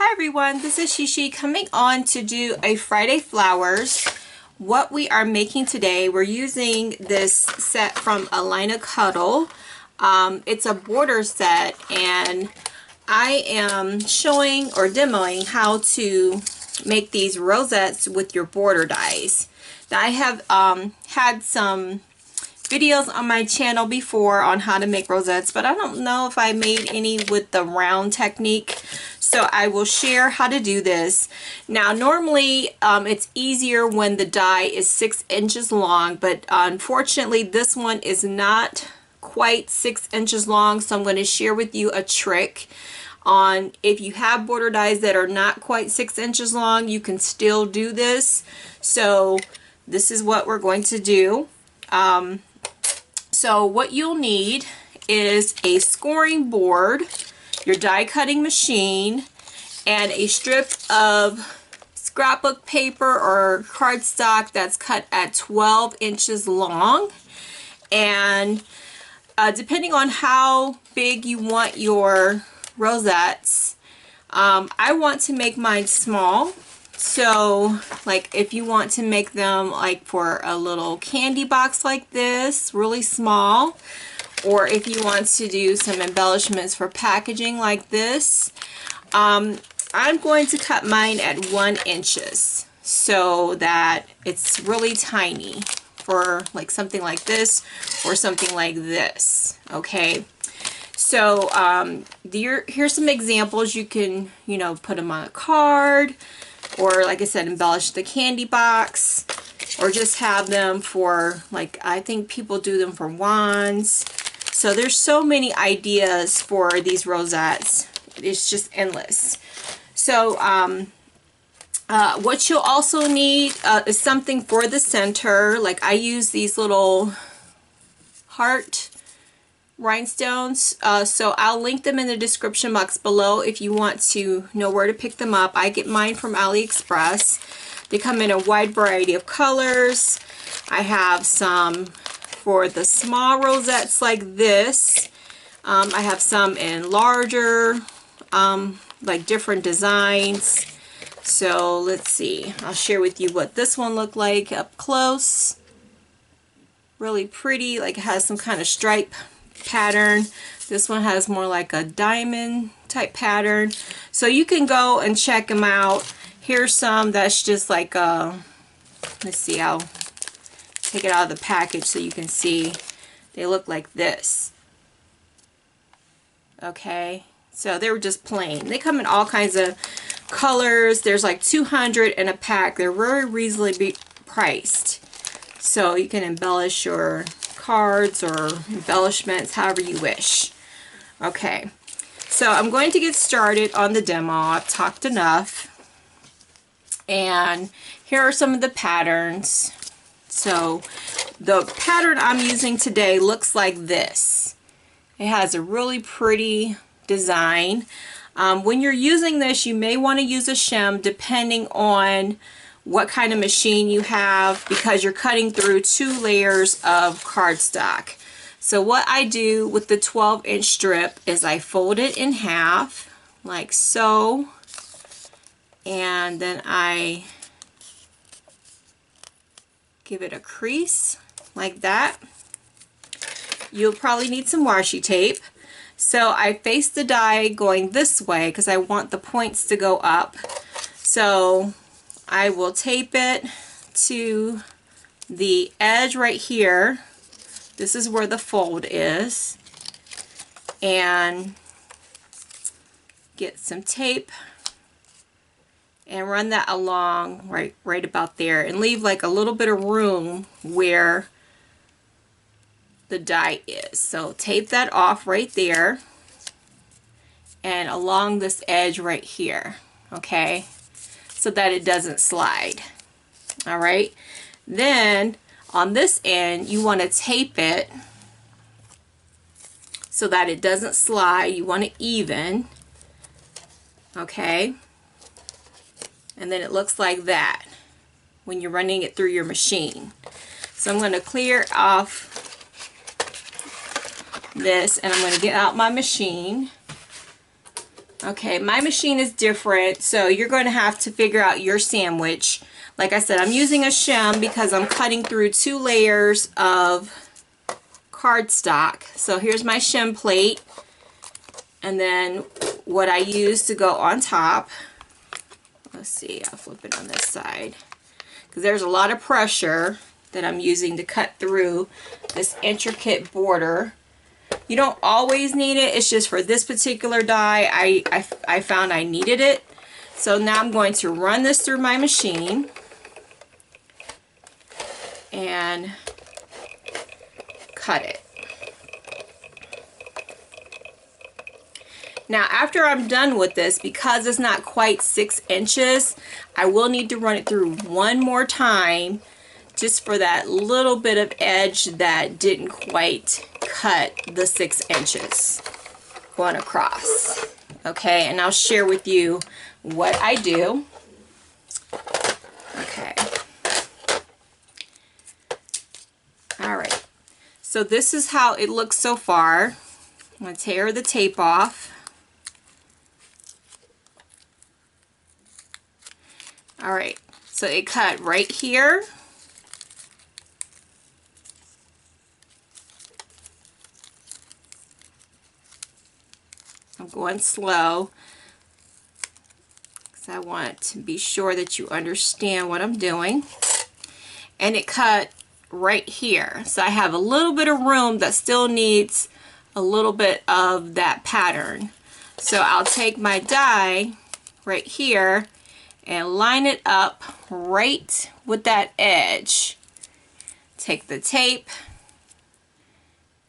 Hi everyone, this is Sheshe coming on to do a Friday Flowers. What we are making today, we're using this set from Alinecutle. It's a border set, and I am showing or demoing how to make these rosettes with your border dies. Now, I have had some videos on my channel before on how to make rosettes, but I don't know if I made any with the round technique. So I will share how to do this. Now normally it's easier when the die is 6 inches long, but unfortunately this one is not quite 6 inches long, so I'm going to share with you a trick on if you have border dies that are not quite 6 inches long, you can still do this. So this is what we're going to do. So what you'll need is a scoring board, your die cutting machine, and a strip of scrapbook paper or cardstock that's cut at 12 inches long. And depending on how big you want your rosettes, I want to make mine small. So like if you want to make them like for a little candy box like this, really small, or if you want to do some embellishments for packaging like this, I'm going to cut mine at 1 inch so that it's really tiny for like something like this or something like this. Okay, so here's some examples. You can, you know, put them on a card, or like I said, embellish the candy box, or just have them for, like, I think people do them for wands. So there's so many ideas for these rosettes. It's just endless. So what you'll also need is something for the center. Like I use these little heart rhinestones, so I'll link them in the description box below if you want to know where to pick them up. I get mine from Aliexpress. They come in a wide variety of colors. I have some for the small rosettes like this. I have some in larger, like different designs. So let's see, I'll share with you what this one looked like up close. Really pretty, like it has some kind of stripe pattern. This one has more like a diamond type pattern. So you can go and check them out. Here's some that's just like a, let's see, I'll take it out of the package so you can see. They look like this. Okay, so they were just plain. They come in all kinds of colors. There's like 200 in a pack. They're very reasonably priced. So you can embellish your cards or embellishments however you wish. Okay, so I'm going to get started on the demo. I've talked enough. And here are some of the patterns. So the pattern I'm using today looks like this. It has a really pretty design. When you're using this, you may want to use a shim depending on what kind of machine you have, because you're cutting through 2 layers of cardstock. So what I do with the 12-inch strip is I fold it in half like so, and then I give it a crease like that. You'll probably need some washi tape. So I face the die going this way because I want the points to go up. So I will tape it to the edge right here. This is where the fold is. And get some tape and run that along right about there, and leave like a little bit of room where the die is. So tape that off right there and along this edge right here, okay, so that it doesn't slide. All right, then on this end you want to tape it so that it doesn't slide. You want it even, okay, and then it looks like that when you're running it through your machine. So I'm going to clear off this, and I'm going to get out my machine, Okay, my machine is different, so you're going to have to figure out your sandwich. Like I said, I'm using a shim because I'm cutting through 2 layers of cardstock. So here's my shim plate, and then what I use to go on top. Let's see, I'll flip it on this side because there's a lot of pressure that I'm using to cut through this intricate border. You don't always need it, it's just for this particular die I found I needed it. So now I'm going to run this through my machine and cut it. Now after I'm done with this, because it's not quite 6 inches, I will need to run it through one more time just for that little bit of edge that didn't quite cut the 6 inches going across. Okay, and I'll share with you what I do. Okay. Alright, so this is how it looks so far. I'm going to tear the tape off. Alright, so it cut right here. I'm going slow because I want to be sure that you understand what I'm doing. And it cut right here. So I have a little bit of room that still needs a little bit of that pattern. So I'll take my die right here and line it up right with that edge. Take the tape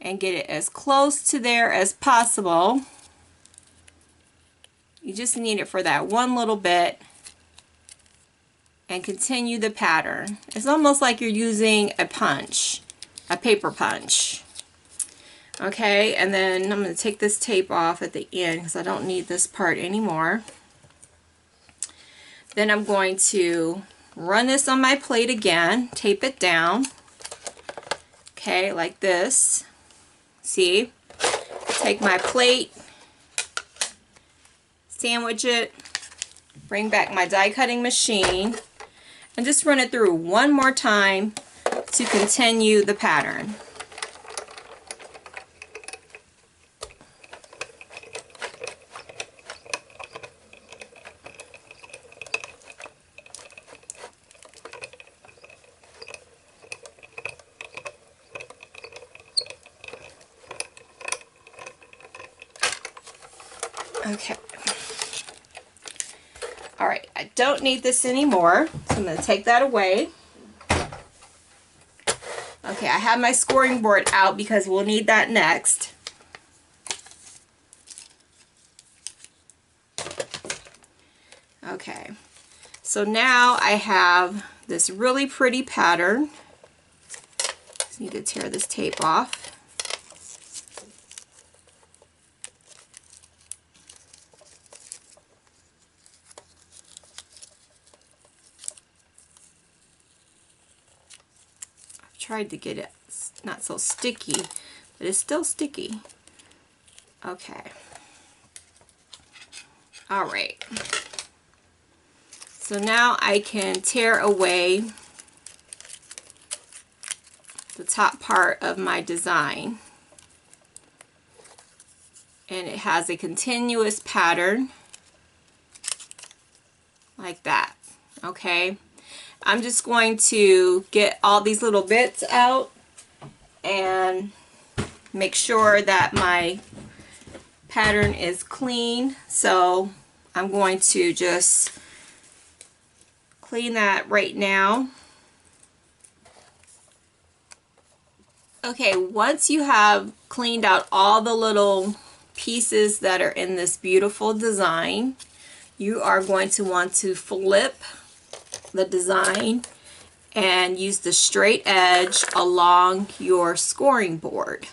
and get it as close to there as possible. You just need it for that one little bit and continue the pattern. It's almost like you're using a punch, a paper punch. Okay, and then I'm going to take this tape off at the end because I don't need this part anymore. Then I'm going to run this on my plate again, tape it down. Okay, like this. See? Take my plate, sandwich it, bring back my die cutting machine, and just run it through one more time to continue the pattern. Okay. Alright, I don't need this anymore, so I'm going to take that away. Okay, I have my scoring board out because we'll need that next. Okay, so now I have this really pretty pattern. Just need to tear this tape off. Tried to get it not so sticky, but it's still sticky. Okay. Alright. So now I can tear away the top part of my design. And it has a continuous pattern like that. Okay. I'm just going to get all these little bits out and make sure that my pattern is clean. So I'm going to just clean that right now. Okay, once you have cleaned out all the little pieces that are in this beautiful design, you are going to want to flip the design and use the straight edge along your scoring board.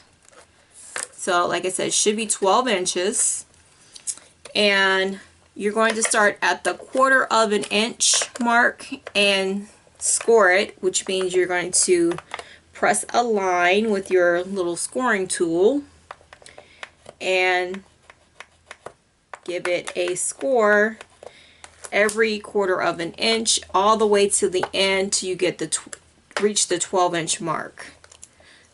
So like I said, it should be 12 inches, and you're going to start at the 1/4 of an inch mark and score it, which means you're going to press a line with your little scoring tool and give it a score every 1/4 of an inch all the way to the end till you get the reach the 12-inch mark.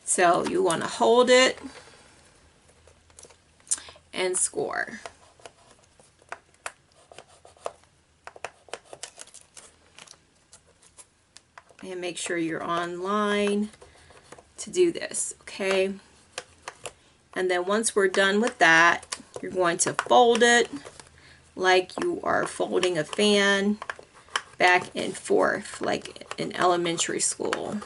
So you want to hold it and score. And make sure you're on line to do this, okay? And then once we're done with that, you're going to fold it like you are folding a fan back and forth like in elementary school.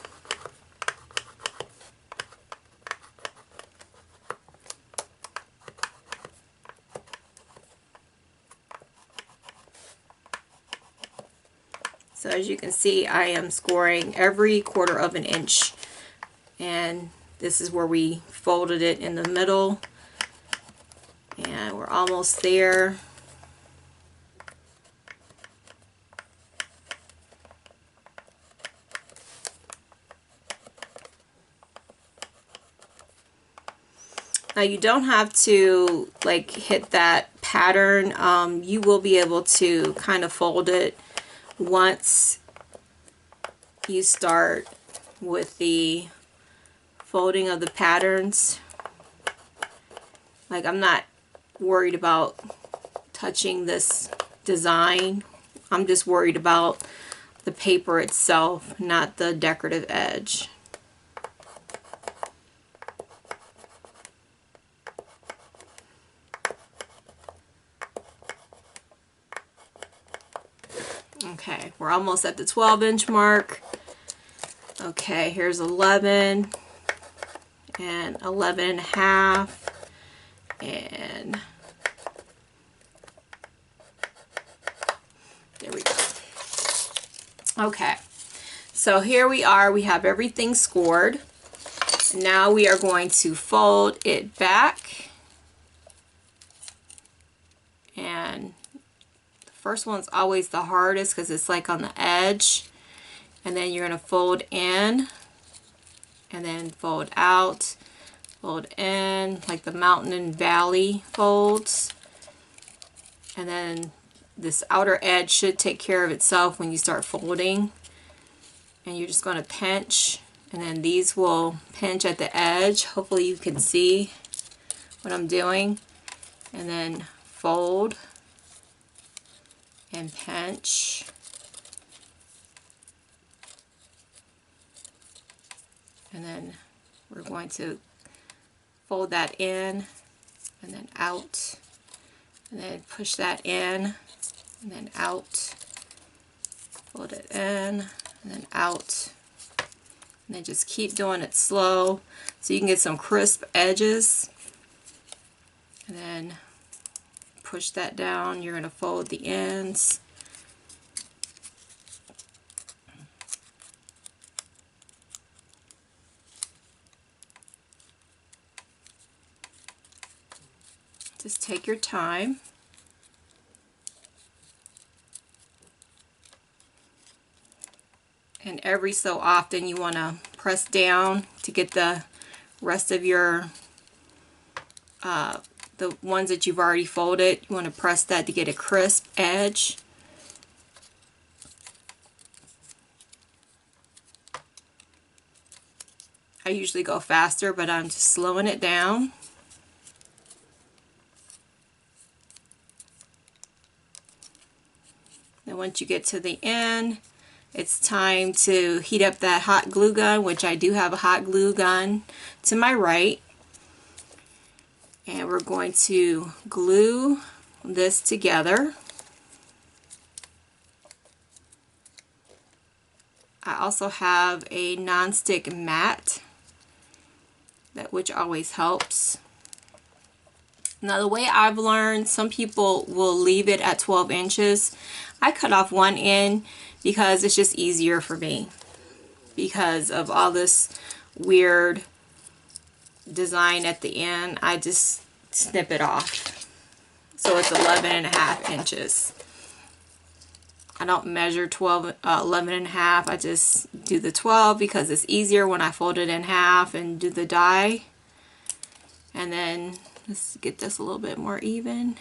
So as you can see, I am scoring every 1/4 of an inch, and this is where we folded it in the middle, and we're almost there. Now you don't have to like hit that pattern. You will be able to kind of fold it once you start with the folding of the patterns. Like, I'm not worried about touching this design. I'm just worried about the paper itself, not the decorative edge. Okay, we're almost at the 12-inch mark. Okay, here's 11 and 11.5, and there we go. Okay, so here we are. We have everything scored. Now we are going to fold it back, and first one's always the hardest because it's like on the edge, and then you're going to fold in and then fold out, fold in like the mountain and valley folds, and then this outer edge should take care of itself when you start folding. And you're just going to pinch, and then these will pinch at the edge. Hopefully you can see what I'm doing. And then fold and pinch, and then we're going to fold that in and then out, and then push that in and then out, fold it in and then out, and then just keep doing it slow so you can get some crisp edges. And then push that down. You're going to fold the ends. Just take your time. And every so often you want to press down to get the rest of your the ones that you've already folded. You want to press that to get a crisp edge. I usually go faster, but I'm just slowing it down. And once you get to the end, it's time to heat up that hot glue gun, which I do have a hot glue gun to my right. And we're going to glue this together. I also have a non-stick mat, which always helps. Now the way I've learned, some people will leave it at 12 inches. I cut off one end because it's just easier for me because of all this weird design at the end. I just snip it off. So it's 11.5 inches. I don't measure 11.5. I just do the 12 because it's easier when I fold it in half and do the die. And then let's get this a little bit more even.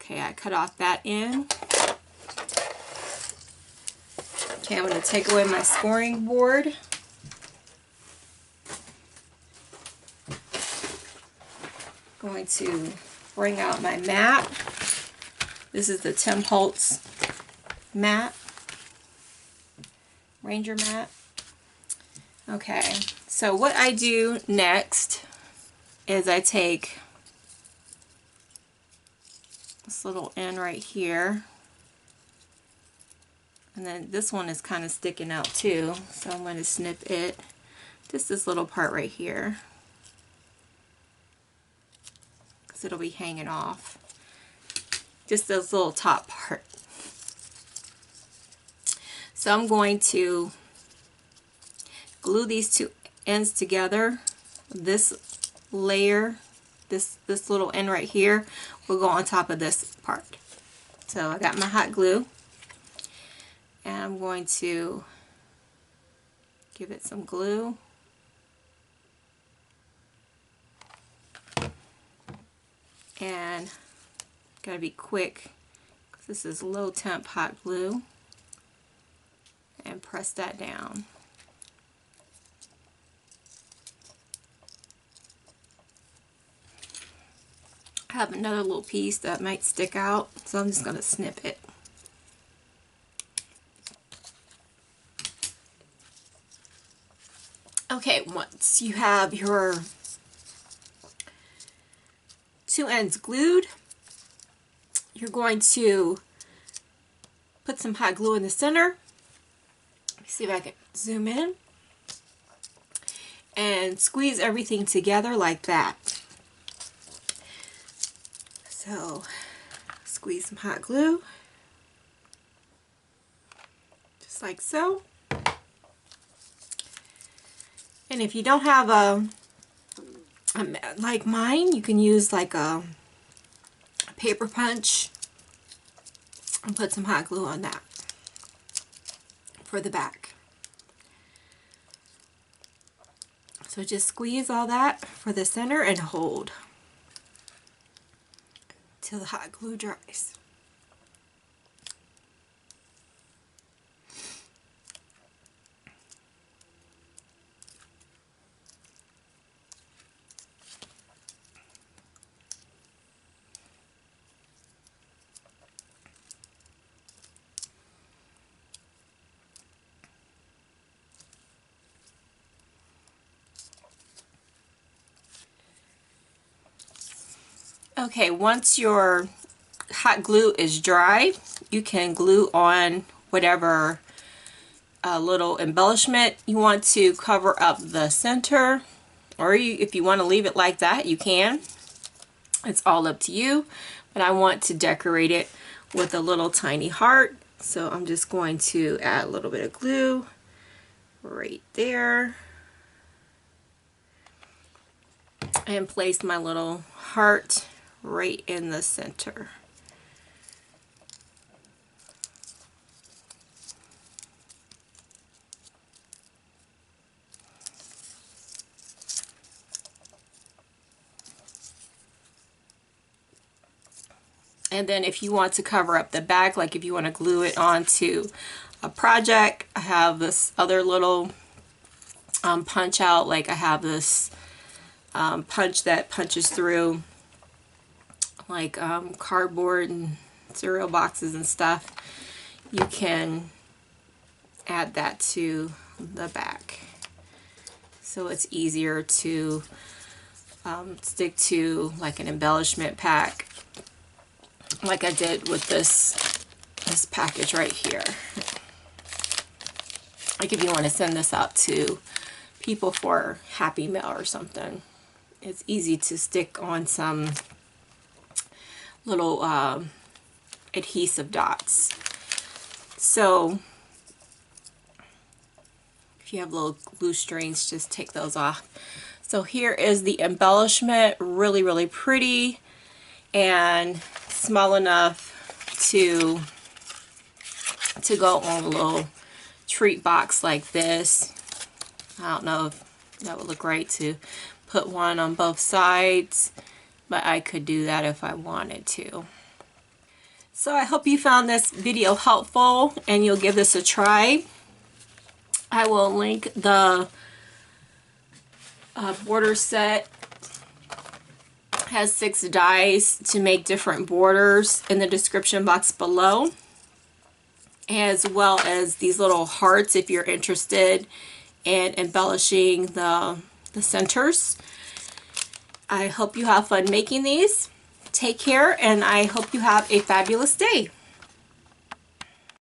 Okay, I cut off that end. Okay, I'm going to take away my scoring board. Going to bring out my mat. This is the Tim Holtz mat, Ranger mat. Okay, so what I do next is I take this little end right here, and then this one is kind of sticking out too, so I'm going to snip it, just this little part right here, because it'll be hanging off, just this little top part. So I'm going to glue these two ends together. This layer, this little end right here, will go on top of this part. So I got my hot glue, and I'm going to give it some glue. And gotta be quick, because this is low temp hot glue. And press that down. I have another little piece that might stick out, so I'm just going to snip it. Okay, once you have your two ends glued, you're going to put some hot glue in the center. See if I can zoom in, and squeeze everything together like that. So squeeze some hot glue, just like so. And if you don't have a like mine, you can use like a paper punch and put some hot glue on that for the back. So just squeeze all that for the center and hold till the hot glue dries. Okay, once your hot glue is dry, you can glue on whatever little embellishment you want to cover up the center, or if you want to leave it like that, you can. It's all up to you, but I want to decorate it with a little tiny heart, so I'm just going to add a little bit of glue right there and place my little heart right in the center. And then if you want to cover up the back, like if you want to glue it onto a project, I have this other little punch out, like I have this punch that punches through like cardboard and cereal boxes and stuff. You can add that to the back, so it's easier to stick to like an embellishment pack, like I did with this package right here. Like if you want to send this out to people for Happy Mail or something, it's easy to stick on some little adhesive dots. So if you have little glue strings, just take those off. So here is the embellishment, really, really pretty and small enough to go on a little treat box like this. I don't know if that would look right to put one on both sides, but I could do that if I wanted to. So I hope you found this video helpful and you'll give this a try. I will link the border set. It has 6 dies to make different borders in the description box below, as well as these little hearts if you're interested in embellishing the centers. I hope you have fun making these. Take care, and I hope you have a fabulous day.